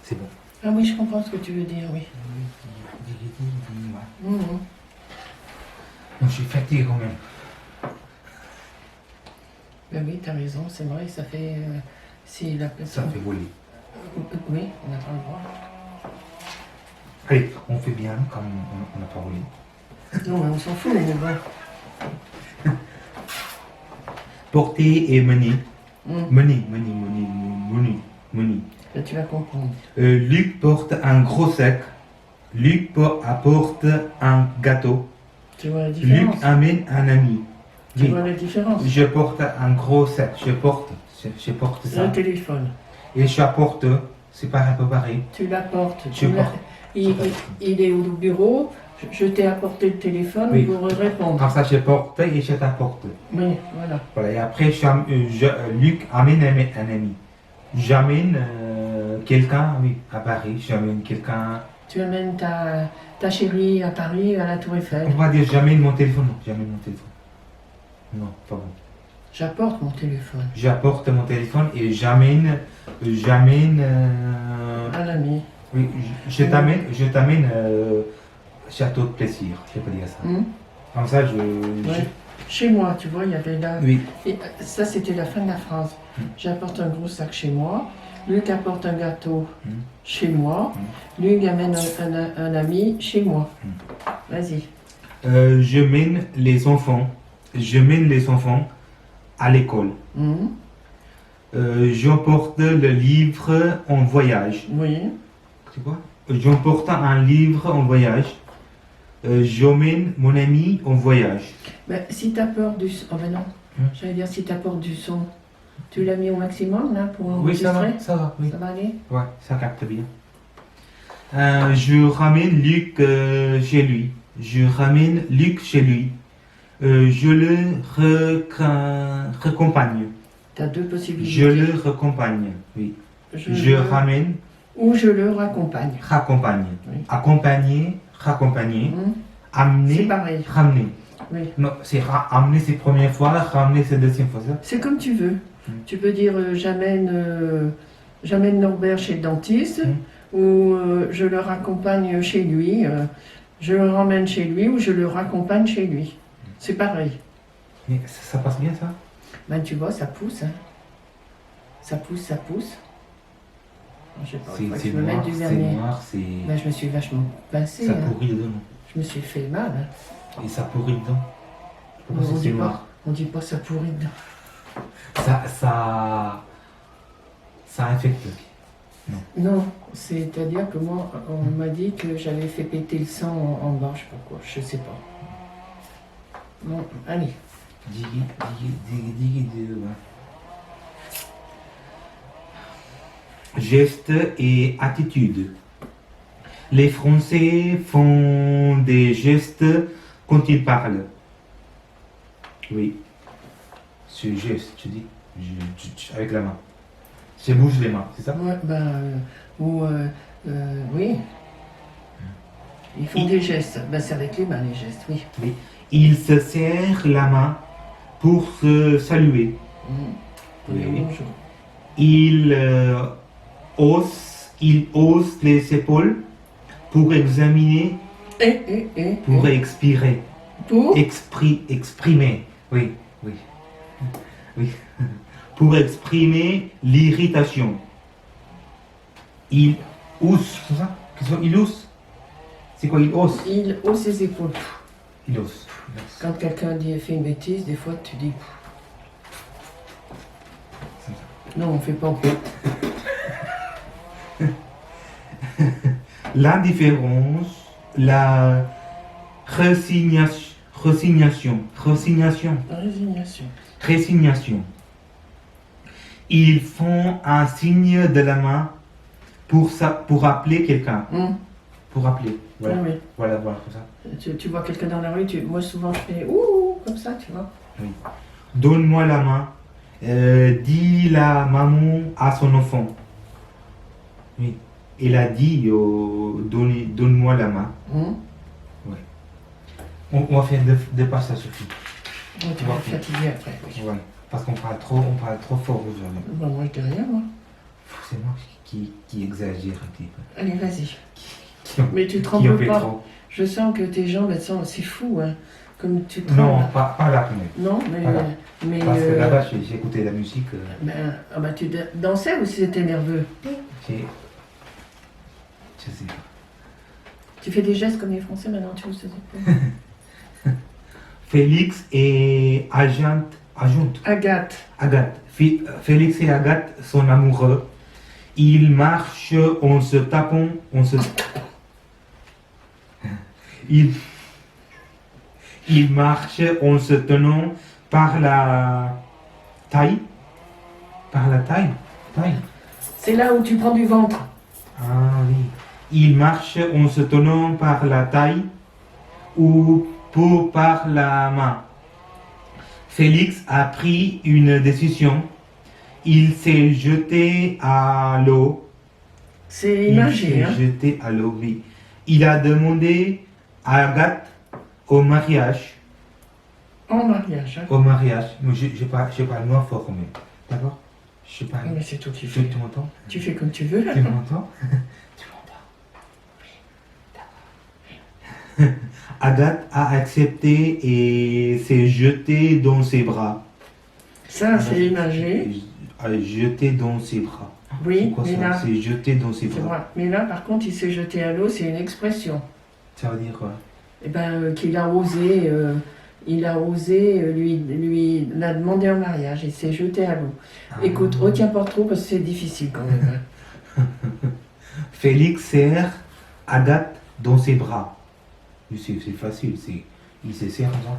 C'est bon. Ah oui, je comprends ce que tu veux dire, oui. Ouais. Non, je suis fatigué quand même. Ben oui, t'as raison, c'est vrai, ça fait... si la Ça personne... fait voler. Oui, on n'a pas le droit. Allez, on fait bien comme on n'a pas volé. Non, mais on s'en fout, mais bon. Porter et mener. Hum, Mener. ben, tu vas comprendre. Luc porte un gros sac. Luc apporte un gâteau. Tu vois la Luc différence? amène un ami. Tu Oui. vois la différence? Je porte un gros sac. Je porte ça. Le téléphone. Et j'apporte. C'est pas un peu pareil. Tu l'apportes. Je porte. Il est au bureau. Je t'ai apporté le téléphone Oui. pour répondre. Comme ça, je porte et je t'apporte. Oui, voilà. Voilà. Et après, Luc amène un ami. J'amène quelqu'un, oui, à Paris. J'amène quelqu'un. Tu amènes ta chérie à Paris, à la Tour Eiffel. On va dire j'amène mon téléphone. Non, j'amène mon téléphone. Non, pas bon. J'apporte mon téléphone. J'apporte mon téléphone et j'amène. Un ami. Oui, je t'amène château de plaisir. Je peux dire ça. Hum, Comme ça, ouais. Chez moi, tu vois, il y avait là. Oui. Et ça, c'était la fin de la phrase. Hum. J'apporte un gros sac chez moi. Luc apporte un gâteau Hum. chez moi. Luc amène un ami chez moi. Vas-y. Je mène les enfants. À l'école. Hum, J'emporte le livre en voyage. oui. C'est quoi? J'emporte un livre en voyage. J'emmène mon ami en voyage. Ben, si tu as peur du son. Oh ben non. J'allais dire, si tu as peur du son, tu l'as mis au maximum là pour Oui, enregistrer? ça va, oui. Ça va aller? Ouais, ça capte bien. Je ramène Luc chez lui. Je le raccompagne. Tu as deux possibilités. Je le raccompagne, oui. Je ramène, Ou je le raccompagne. raccompagne. Oui. Accompagner, raccompagner. Hum, c'est Amener, pareil. ramener. Oui. Non, c'est amener c'est première fois, ramener c'est deuxième fois, ça. C'est comme tu veux. Mm. Tu peux dire j'amène Norbert chez le dentiste, Mm. ou je le raccompagne chez lui, je le ramène chez lui, ou je le raccompagne chez lui. C'est pareil. Mais ça passe bien, ça? Ben tu vois, ça pousse. Hein. Ça pousse, ça pousse. Je sais pas, il faut que je me mette du c'est vernis. noir, c'est... Ben, je me suis vachement pincée. Ça Hein. pourrit dedans. Je me suis fait mal. Hein. Et ça pourrit dedans. Pourquoi On c'est dit noir? pas, on dit pas ça pourrit dedans. Ça infecte. Non, c'est-à-dire que moi, on m'a dit que j'avais fait péter le sang en bas, je sais pas quoi, je sais pas. Bon, allez. Digui, ouais. Gestes et attitudes. Les Français font des gestes quand ils parlent. Oui. Ce geste, tu dis, avec la main. Je bouge les mains, c'est ça? Ouais, oui. Ils font des gestes. Ben, c'est avec les mains, les gestes, oui. Oui. Ils se serrent la main pour se saluer. Oui. Bonjour. Ils haussent les épaules pour examiner, pour expirer, Pour exprimer, oui. Pour exprimer l'irritation. Il hausse, c'est ça? Qu'est-ce que il hausse? C'est quoi il hausse? Il hausse ses épaules. Il hausse. Quand quelqu'un fait une bêtise, des fois tu dis. Non, on fait pas. L'indifférence, la résignation. Ils font un signe de la main pour appeler quelqu'un. Pour appeler. Voilà. Oui. Voilà, comme ça. Tu vois quelqu'un dans la rue, moi souvent je fais ouh, comme ça, tu vois. Oui. Donne-moi la main. Dit la maman à son enfant. Oui. Elle a dit donne-moi la main. Ouais. On va faire deux passages, Sophie. Tu vas être fatigué après. Oui. Ouais. Parce qu'on parle trop fort aujourd'hui. Bah, moi je dis rien, moi. C'est moi qui exagère un petit peu. Allez, vas-y. Qui en- Mais tu qui en trembles fait pas. trop. Je sens que tes jambes, elles sont... C'est fou, hein. Comme tu Non, trembles. pas là quand même. Non, mais... Voilà. mais Parce que là-bas, j'ai écouté la musique. tu dansais ou c'était nerveux? J'ai. Je sais pas. Tu fais des gestes comme les Français maintenant, tu sais pas. Félix et Agathe. Agathe. Félix et Agathe sont amoureux. Ils marchent en se tapant, ils marchent en se tenant par la taille. Par la taille. C'est là où tu prends du ventre. Ah oui. Ils marchent en se tenant par la taille ou par la main. Félix a pris une décision. Il s'est jeté à l'eau. C'est imagé, hein. Jeté à l'eau, oui. Il a demandé à Agathe au mariage. En mariage, hein. Au mariage. Moi, je parle moins fort quand même. D'accord? Je parle. Mais c'est toi qui Tu fais. m'entends? Tu fais comme tu veux. Tu m'entends? Tu m'entends? Oui, d'accord. Agathe a accepté et s'est jetée dans ses bras. Ça, c'est imagé. A jeté dans ses bras. Oui, C'est quoi mais ça? là, C'est jeté dans ses tu bras. vois. Mais là, par contre, il s'est jeté à l'eau, c'est une expression. Ça veut dire quoi? Eh ben, qu'il a osé, lui l'a demandé en mariage. Il s'est jeté à l'eau. Écoute, retiens pas trop parce que c'est difficile quand même. Hein. Félix serre Agathe dans ses bras. C'est facile, il se serre dans.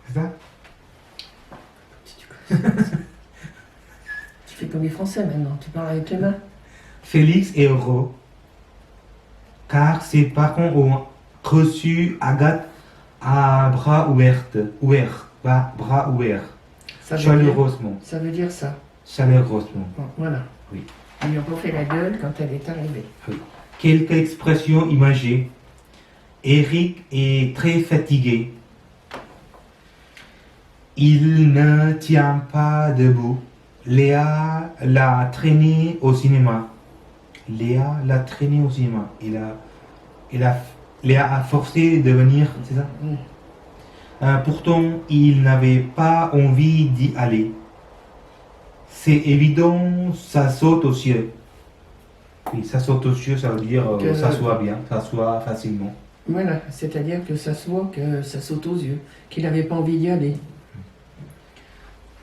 C'est ça? Tu fais comme les Français maintenant, tu parles avec les mains. Félix est heureux car ses parents ont reçu Agathe à bras ouverts. Bras ouverts. Ça veut Chaleureusement. Ça veut dire ça. Chaleureusement. Bon, voilà. Oui. Ils lui ont refait la gueule quand elle est arrivée. Quelques expressions imagées. Eric est très fatigué. Il ne tient pas debout. Léa l'a traîné au cinéma. Léa Léa a forcé de venir, c'est ça? Mm. Pourtant, il n'avait pas envie d'y aller. C'est évident, ça saute aux cieux. Oui, ça saute aux cieux, ça veut dire s'assoit bien, s'assoit facilement. Voilà, c'est-à-dire que ça se voit, que ça saute aux yeux, qu'il n'avait pas envie d'y aller.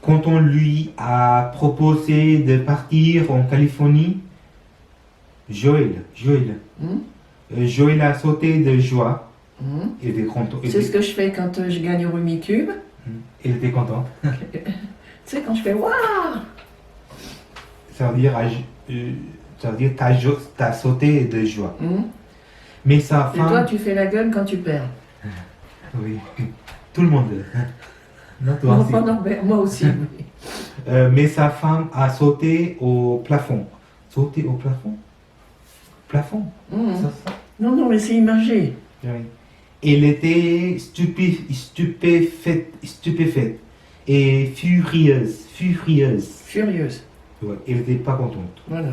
Quand on lui a proposé de partir en Californie, Joël a sauté de joie. Il était content. C'est ce que je fais quand je gagne au Rumicube. Il était content. Tu sais, quand je fais waouh, Ça veut dire t'as sauté de joie. Mais sa Et femme. toi, tu fais la gueule quand tu perds. Oui, tout le monde. Non, toi Non, aussi. pas Norbert, moi aussi. Oui. Mais sa femme a sauté au plafond. Sauté au plafond? Plafond? Ça. Non, mais c'est imagé. Oui. Elle était stupéfaite et furieuse. Furieuse. Ouais, elle n'était pas contente. Voilà.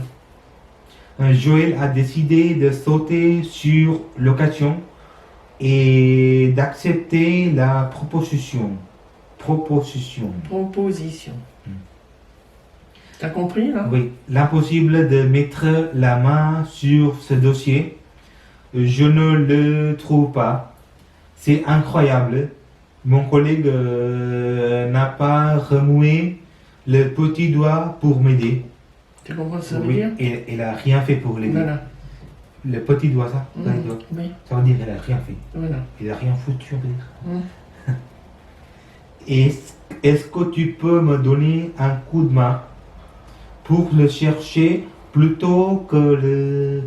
Joël a décidé de sauter sur l'occasion et d'accepter la proposition. T'as compris, là? Oui, l'impossible de mettre la main sur ce dossier. Je ne le trouve pas. C'est incroyable. Mon collègue n'a pas remué le petit doigt pour m'aider. Tu comprends ce que ça veut Oui, dire? et elle n'a rien fait pour l'aider. Voilà. Le petit doigt, ça? Mmh, Petit doigt. oui, Ça veut dire qu'elle n'a rien fait. voilà. Elle n'a rien foutu, on peut dire. Mmh. Est-ce que tu peux me donner un coup de main pour le chercher plutôt que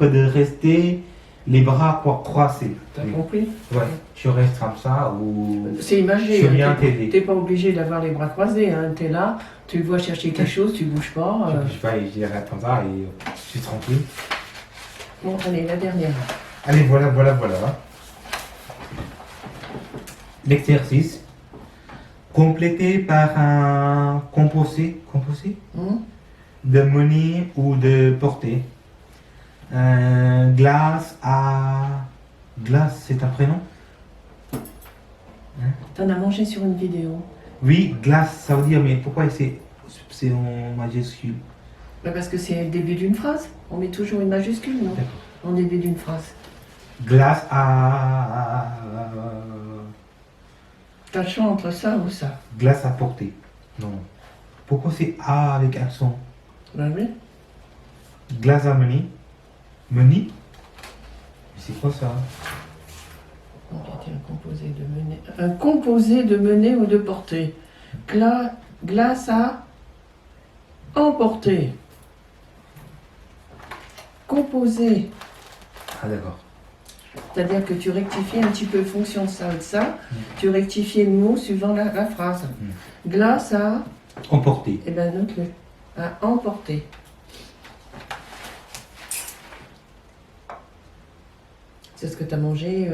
de rester les bras croisés? T'as Oui. compris? Ouais, je reste comme ça ou C'est imagé. je viens hein, t'aider. T'es pas obligé d'avoir les bras croisés. Hein. T'es là, tu vois chercher quelque chose, tu bouges pas. Je reste comme ça et je suis tranquille. Bon, allez, la dernière. Allez, voilà. L'exercice complété par un composé. Mmh. de mener ou de porter. Glace à... Glace, c'est un prénom? T'en as mangé sur une vidéo. Oui, glace, ça veut dire, mais pourquoi c'est en majuscule? Bah parce que c'est le début d'une phrase. On met toujours une majuscule, non? D'accord. En début d'une phrase. Glace à... T'as le choix entre ça ou ça. Glace à porter. Non. Pourquoi c'est A avec accent? Bah oui. Glace à mener. Mener? Mais c'est quoi ça? On a dit un composé de mener. Un composé de mener ou de porter. Glace à emporter. Composé. Ah d'accord. C'est-à-dire que tu rectifies un petit peu fonction de ça ou de ça. Tu rectifies le mot suivant la phrase. Glace à... Emporter. Eh bien, note-le. À emporter. C'est ce que tu as mangé.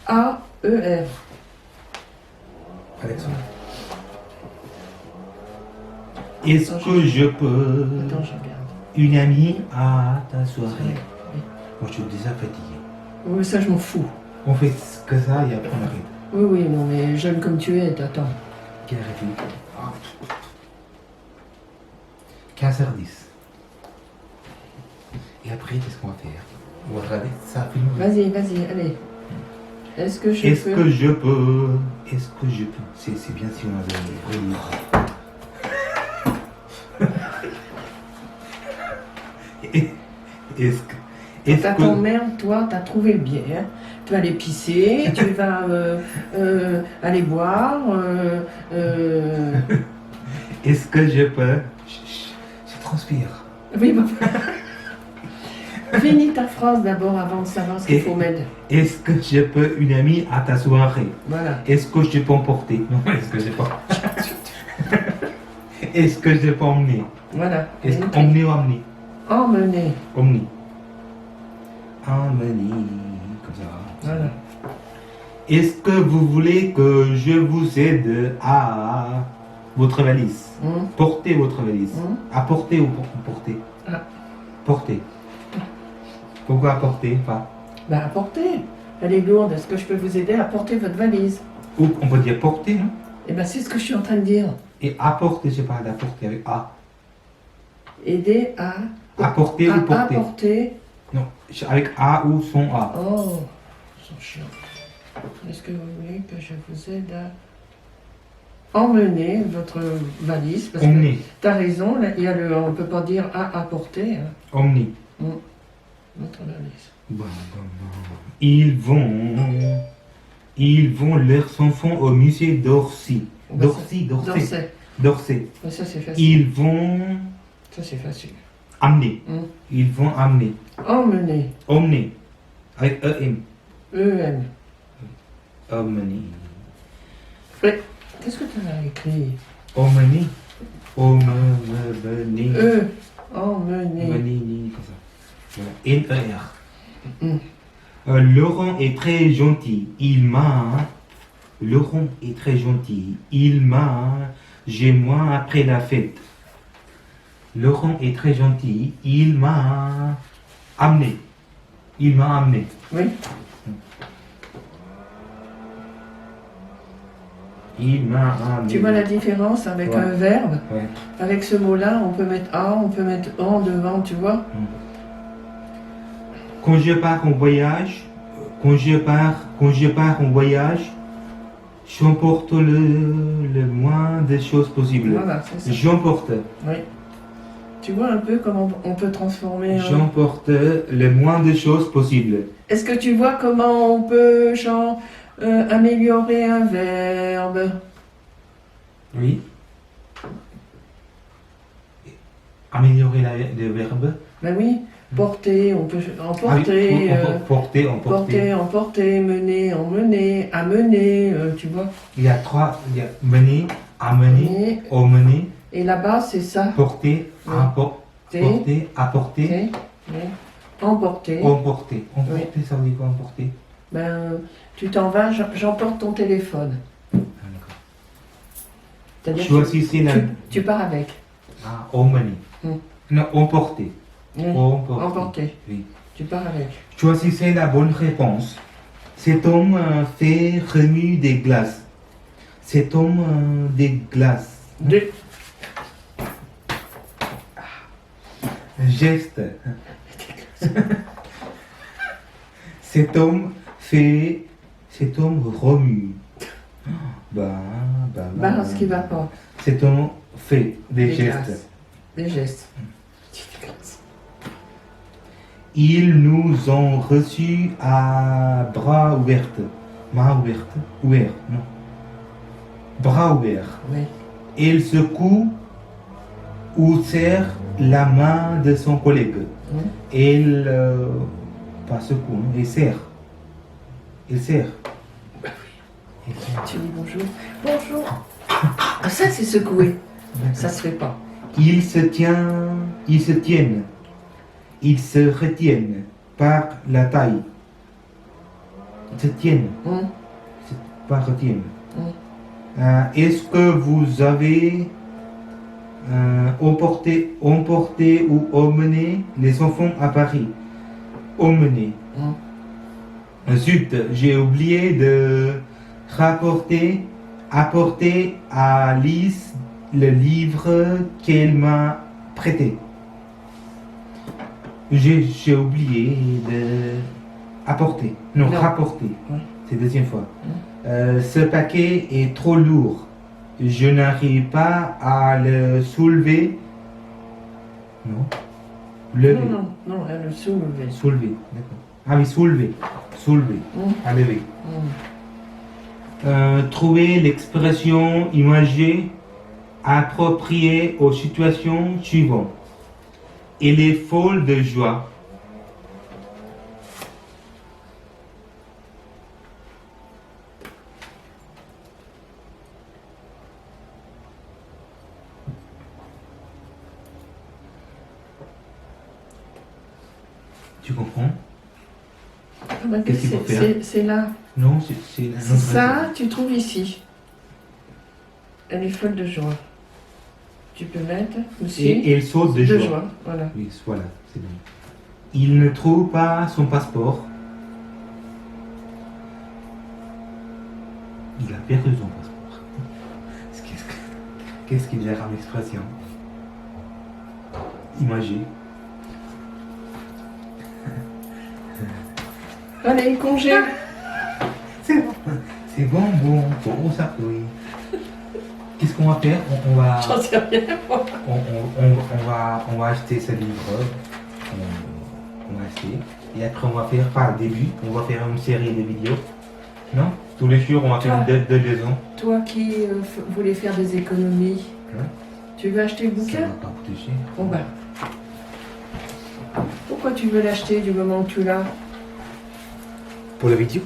A-E-R. Alexandre. Est-ce que je peux Attends, je regarde. une amie à ta soirée? Oui. Moi je suis déjà fatigué. Oui, ça, je m'en fous. On fait que ça et après on arrête. Oui, oui, non, mais jeune comme tu es, t'attends. Quelle heure est-il? 15h10. Et après, qu'est-ce qu'on va faire? On va regarder ça film. Vas-y, vas-y, allez. Est-ce que je Est-ce peux... que je peux? Est-ce que je peux? C'est bien si on avait un vrai livre. Est-ce que... Est-ce T'as que... ton merde, toi, t'as trouvé le biais. Hein. Tu vas aller pisser, tu vas aller boire. Est-ce que je peux? Je transpire. Oui, bah... Finis ta phrase d'abord avant de savoir ce qu'il faut mettre. Est-ce que je peux une amie à ta soirée? Voilà. Est-ce que je peux emporter? Non, est-ce que je peux... Est-ce que je peux emmener? Voilà. Est-ce que emmener ou amener? Emmener. Emmener. Emmener, comme ça. Voilà. Est-ce que vous voulez que je vous aide à votre valise? Porter votre valise. Apporter ou porter? Ah. Porter. Pourquoi apporter pas? Bah, apporter. Elle est lourde. Est-ce que je peux vous aider à porter votre valise? Ou on peut dire porter, non? Eh ben, c'est ce que je suis en train de dire. Et apporter, je parle d'apporter avec A. Aider à... Apporter à ou porter? apporter. Non, avec A ou son A. Oh, ils sont chiants. Est-ce que vous voulez que je vous aide à emmener votre valise? Parce Emmener. que t'as raison, là, il y a le, on peut pas dire à apporter. Hein. Emmener. Votre valise. Bon. Ils vont leurs enfants au musée d'Orsay. Bah, D'Orsay. Bah, ça c'est facile. Ils vont Ça c'est facile. amener. Ils vont amener. Emmener. Emmener. Avec E-M. E-M. Emmener. Qu'est-ce que tu as écrit? Emmener. Emmener. Emmener. Emmener, comme ça. Voilà. N-E-R. Laurent est très gentil. Laurent est très gentil. J'ai moi après la fête. Laurent est très gentil. Il m'a amené. Oui. Il m'a amené. Tu vois la différence avec un verbe? Ouais. Avec ce mot-là, on peut mettre A, on peut mettre en devant, tu vois? Quand je pars en voyage, j'emporte le moins de choses possibles. Voilà, c'est ça. J'emporte. Oui. Tu vois un peu comment on peut transformer. J'emporte le moins de choses possibles. Est-ce que tu vois comment on peut améliorer un verbe? Oui. Améliorer le verbe. Ben oui. Porter, on peut emporter. Porter, emporter. Emporter, mener, emmener, amener, tu vois. Il y a trois. Il y a mener, amener, emmener. Et là-bas, c'est ça. Porter, porter, apporter. Emporter. Emporter. Emporter, ça veut dire quoi, emporter? Ben, tu t'en vas, j'emporte ton téléphone. Ah, d'accord. C'est-à-dire Choisissez la... tu pars avec. Ah, emmener. Non, emporter. Oui. Emporter. Emporter. Oui. Tu pars avec. Choisissez la bonne réponse. Cet homme fait remuer des glaces. Cet homme des glaces. Deux. Geste. Cet homme fait. Cet homme remue. Bah, ce qui va pas. Cet homme fait des gestes. glaces. Des gestes. Ils nous ont reçus à bras ouverts. Main ouverte. Ouvert, non. Bras ouverts. Oui. Il secoue ou serre la main de son collègue. Il. Pas secoue, hein, il serre. Il serre. Il serre. Tu dis bonjour. Bonjour. Ah, ça, c'est secoué. Ça se fait pas. Ils se tiennent, ils se retiennent par la taille. Ils se tiennent, pas retiennent. Est-ce que vous avez emporté ou emmené les enfants à Paris? Emmené. Zut, j'ai oublié de apporter à Lise le livre qu'elle m'a prêté. J'ai oublié de apporter. Non, Non. rapporter. Ouais. C'est la deuxième fois. Ce paquet est trop lourd. Je n'arrive pas à le soulever. Non. Lever. Non, elle le soulever. Soulever. D'accord. Ah oui, soulever. Soulever. À lever. Trouver l'expression imagée appropriée aux situations suivantes. Elle est folle de joie. Tu comprends? Qu'est-ce qu'il faut faire? C'est là. Non, c'est un autre Ça, tu trouves ici. Elle est folle de joie. Tu peux mettre aussi. Et elle saute de joie. Voilà. Oui, voilà, c'est bon. Il ne trouve pas son passeport. Il a perdu son passeport. Qu'est-ce qu'il gère en expression? Imagé. Allez, congé. C'est bon. C'est bon, bon, ça, oui. Qu'est-ce qu'on va faire? On va, J'en sais rien. Moi. on va acheter ce livre. On va acheter. Et après, on va faire, par le début, on va faire une série de vidéos. Non? Tous les jours, on va faire deux leçons. Toi qui voulais faire des économies, tu veux acheter le Ça bouquin? va pas coûter cher. Bon ben. Pourquoi tu veux l'acheter du moment que tu l'as? Pour la vidéo?